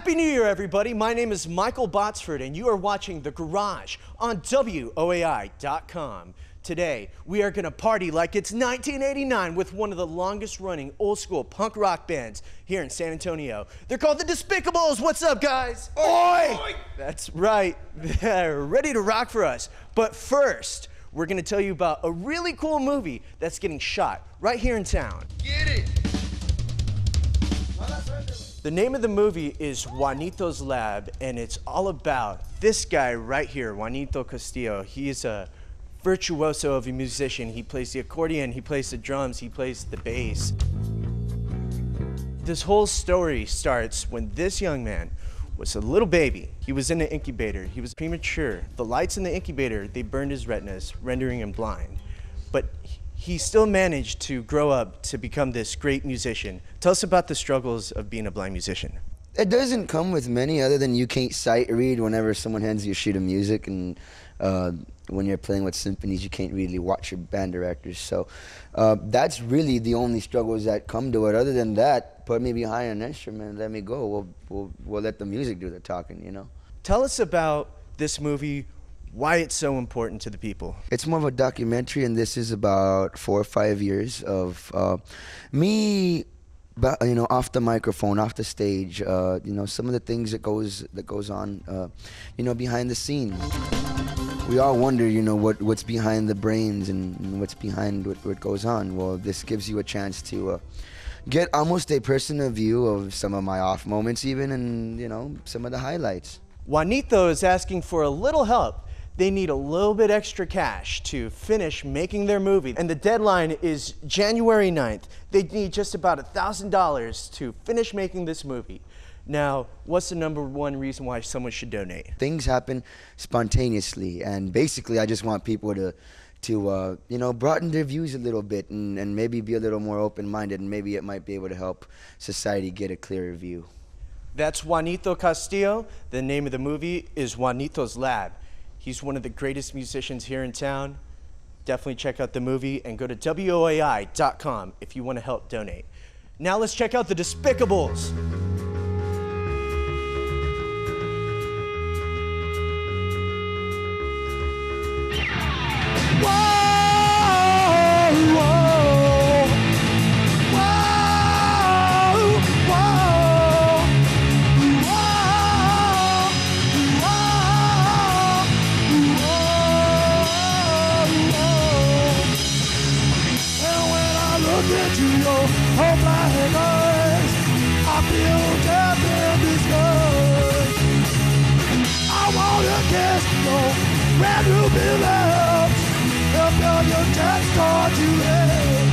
Happy New Year, everybody. My name is Michael Botsford, and you are watching The Garage on WOAI.com. Today, we are going to party like it's 1989 with one of the longest-running old-school punk rock bands here in San Antonio. They're called the Dispicables. What's up, guys? Oi! Oi! That's right. They're ready to rock for us. But first, we're going to tell you about a really cool movie that's getting shot right here in town. Get it! The name of the movie is Juanito's Lab, and it's all about this guy right here, Juanito Castillo. He is a virtuoso of a musician. He plays the accordion, he plays the drums, he plays the bass. This whole story starts when this young man was a little baby. He was in an incubator. He was premature. The lights in the incubator, they burned his retinas, rendering him blind. But he still managed to grow up to become this great musician. Tell us about the struggles of being a blind musician. It doesn't come with many other than you can't sight read whenever someone hands you a sheet of music, and when you're playing with symphonies you can't really watch your band directors. So that's really the only struggles that come to it. Other than that, put me behind an instrument and let me go. We'll let the music do the talking, you know. Tell us about this movie, why it's so important to the people. It's more of a documentary, and this is about 4 or 5 years of me, you know, off the microphone, off the stage, you know, some of the things that goes on, you know, behind the scenes. We all wonder, you know, what's behind the brains and what's behind what goes on. Well, this gives you a chance to get almost a personal view of some of my off moments even, and, you know, some of the highlights. Juanito is asking for a little help. They need a little bit extra cash to finish making their movie, and the deadline is January 9th. They need just about $1,000 to finish making this movie. Now, what's the number one reason why someone should donate? Things happen spontaneously, and basically I just want people to you know, broaden their views a little bit and maybe be a little more open-minded, and maybe it might be able to help society get a clearer view. That's Juanito Castillo. The name of the movie is Juanito's Lab. He's one of the greatest musicians here in town. Definitely check out the movie and go to WOAI.com if you want to help donate. Now let's check out the Despicables. Where you belong, up on your chest, start to end.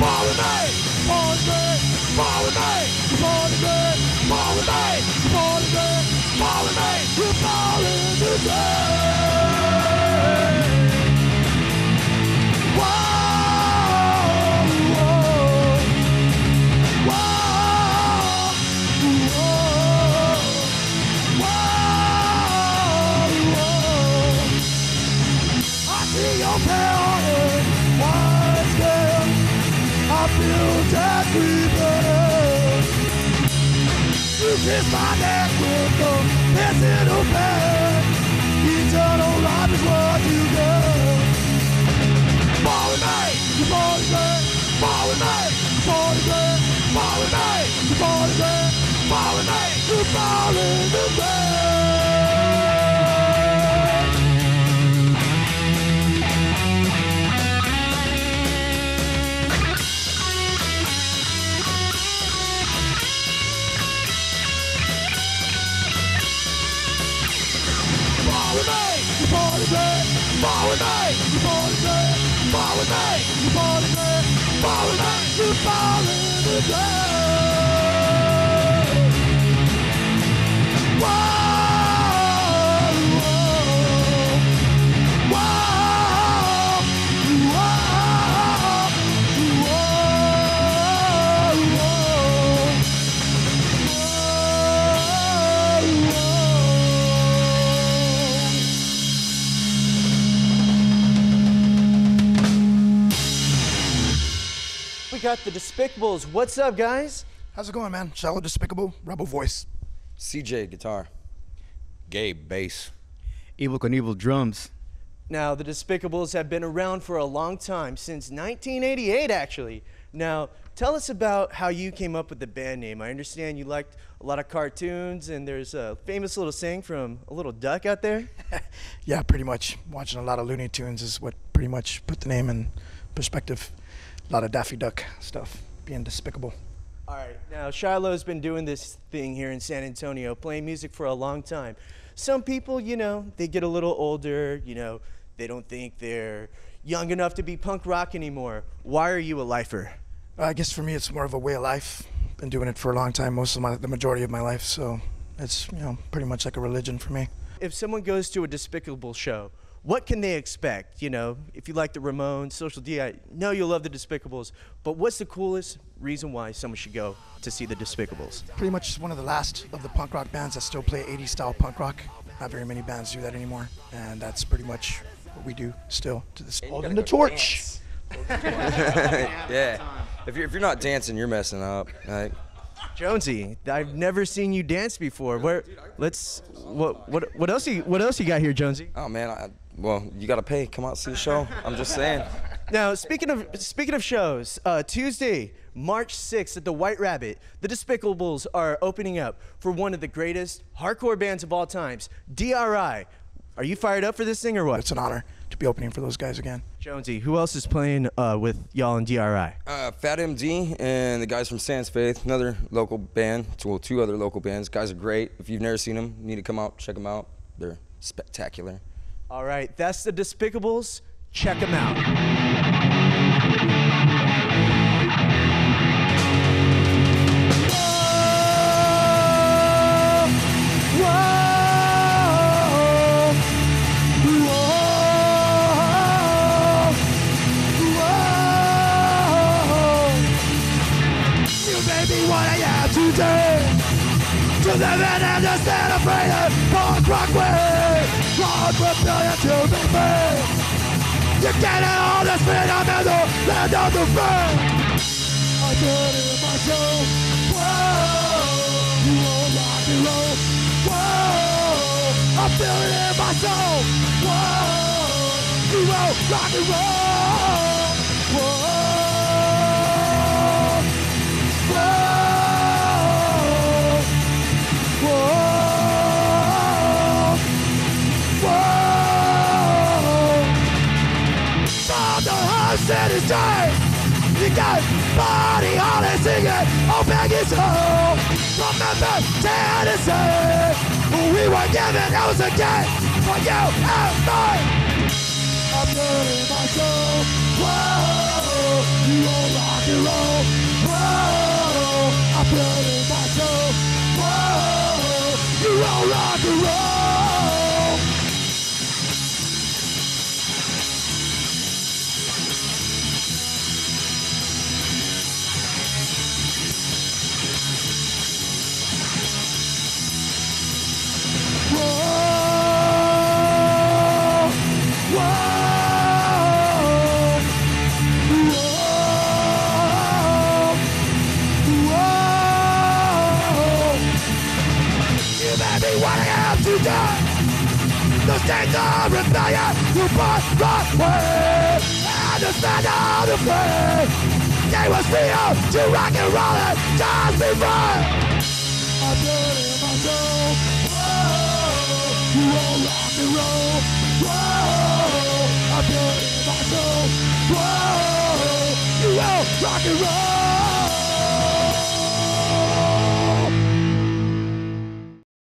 Fall with me, fall with me, fall with me, fall with me, fall with me, fall with me, fall with me, you fall in the rain. Whoa, whoa, whoa, whoa, whoa. Your power once again, I feel that we burn. You kiss my neck with the missing of pain. Eternal life is what you get. Fall with me, you fall with me, fall with me, fall with me, fall with me, you fall with me, fall with me, you fall in the rain. Fall with me, fall with me, fall with me, fall with me, fall with me, fall with me, you fall in the rain. Whoa, whoa, whoa, We got the Despicables. What's up, guys? How's it going, man? Shilo, Despicable, Rebel Voice. CJ, guitar. Gabe, bass. Evil Knievel, drums. Now, the Despicables have been around for a long time, since 1988, actually. Now, tell us about how you came up with the band name. I understand you liked a lot of cartoons, and there's a famous little saying from a little duck out there. Yeah, pretty much. Watching a lot of Looney Tunes is what pretty much put the name in perspective. A lot of Daffy Duck stuff, being despicable. All right, now Shiloh's been doing this thing here in San Antonio, playing music for a long time. Some people, you know, they get a little older, you know, they don't think they're young enough to be punk rock anymore. Why are you a lifer? I guess for me, it's more of a way of life. Been doing it for a long time, the majority of my life, so it's, you know, pretty much like a religion for me. If someone goes to a Despicable show, what can they expect? You know, if you like the Ramones, Social D, I know you'll love the Despicables, but what's the coolest reason why someone should go to see the Despicables? Pretty much one of the last of the punk rock bands that still play 80s style punk rock. Not very many bands do that anymore, and that's pretty much what we do still to this. Holding the torch. Yeah. If you're not dancing, you're messing up. Like, Jonesy, I've never seen you dance before. What else you got here, Jonesy? oh man, well, you gotta pay. Come out see a show. I'm just saying. Now, speaking of shows, Tuesday, March 6th at the White Rabbit, the Despicables are opening up for one of the greatest hardcore bands of all times, DRI. Are you fired up for this thing or what? It's an honor to be opening for those guys again. Jonesy, who else is playing with y'all in DRI? Fat MD and the guys from Sans Faith, another local band. Well, two other local bands. Guys are great. If you've never seen them, you need to come out, check them out. They're spectacular. All right, that's the Despicables. Check them out. To live and understand, afraid of punk rock way. Lord, rebellion to be free. You get it all the fundamental land of the free. I put it in my soul. Whoa, you won't rock and roll. Whoa, I feel it in my soul. Whoa, you won't rock and roll. Whoa, whoa. City's time. You got body on it singing, oh Peggy's home. Remember Tennessee, we were given, that was a gift for you and me. I put it in my soul, whoa, you won't rock and roll, whoa, I put it in my soul, whoa, you won't rock and roll. The states of rebellion, you brought right way. And the stand out of pain. They was real to rock and roll it, just be free. I put it in my soul. Whoa, you won't rock and roll. Whoa, I put it in my soul. Whoa, you won't rock and roll.